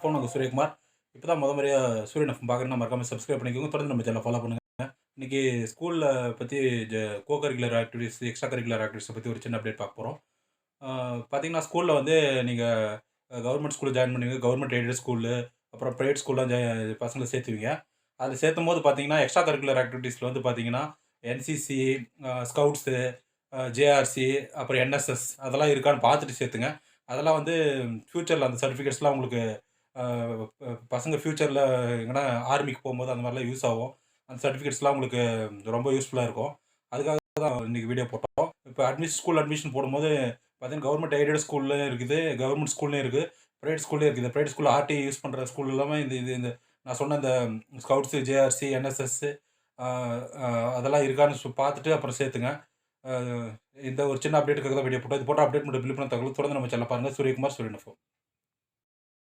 Phone உங்க சூரியகுமார். இப்போ தான் முறையா சூரியன் எஃப்எம் பார்க்குறேன்னா மறக்காம சப்ஸ்கிரைப் பண்ணிக்கோங்க. தொடர்ந்து நம்ம சேனல ஃபாலோ பண்ணுங்க. இன்னைக்கு ஸ்கூல்ல பத்தி ஜ co curricular activities, extra curricular ஆக்டிவிட்டீஸ பத்தி ஒரு சின்ன அப்டேட் பார்க்க போறோம். ஆ பார்த்தீங்கன்னா, ஸ்கூல்ல வந்து நீங்க கவர்மெண்ட் ஸ்கூல்ல ஜாயின் பண்ணுவீங்க. கவர்மெண்ட் எய்டட் ஸ்கூலு, அப்புறம் பிரைவேட் ஸ்கூல்லாம் பசங்கள சேர்த்துவீங்க. அதில சேர்த்தும்போது பார்த்தீங்கன்னா, எக்ஸ்ட்ரா கரிக்குலர் ஆக்டிவிட்டீஸ்ல வந்து பார்த்தீங்கன்னா, என்சிசி, ஸ்கவுட்ஸு, ஜேஆர்சி, அப்புறம் என்எஸ்எஸ் அதெல்லாம் இருக்கான்னு பார்த்துட்டு சேர்த்துங்க. அதெல்லாம் வந்து ஃபியூச்சர்ல அந்த சர்டிஃபிகேட்ஸ்லாம் உங்களுக்கு அ பசங்க ஃபியூச்சர்ல எங்கனா ஆர்மிக்கு போம்போது அந்த மாரிலாம் யூஸ் ஆகும். அந்த சர்டிஃபிகேட்ஸ்லாம் உங்களுக்கு ரொம்ப யூஸ்ஃபுல்லா இருக்கும். அதுக்காக தான் இன்னைக்கு வீடியோ போட்டோம். இப்ப ஸ்கூல் அட்மிஷன் போடும்போது பார்த்தீங்கன்னா, கவர்மெண்ட் எய்டட் ஸ்கூல்லயும் இருக்குது, கவர்மெண்ட் ஸ்கூல்லயும் இருக்கு, பிரைவேட் ஸ்கூல்லயும் இருக்குது. பிரைவேட் ஸ்கூல்ல ஆர்டி யூஸ் பண்ற ஸ்கூல் எல்லாமே இந்த இது இந்த நான் சொன்ன இந்த ஸ்கவுட்ஸ், ஜேஆர்சி, என்எஸ்எஸ் அ அ அதெல்லாம் இருக்கான்னு பார்த்துட்டு அப்புறம் சேர்த்துங்க. அ இந்த ஒரு சின்ன அப்டேட்டுக்காக தான் வீடியோ போட்டோம். இது போட்ட அப்டேட் மற்றும் விழிப்புணர்வு தகவல் தொடர்ந்து நம்ம சேனல பாருங்க. சூரியகுமார், சூரியன் எஃப்எம்.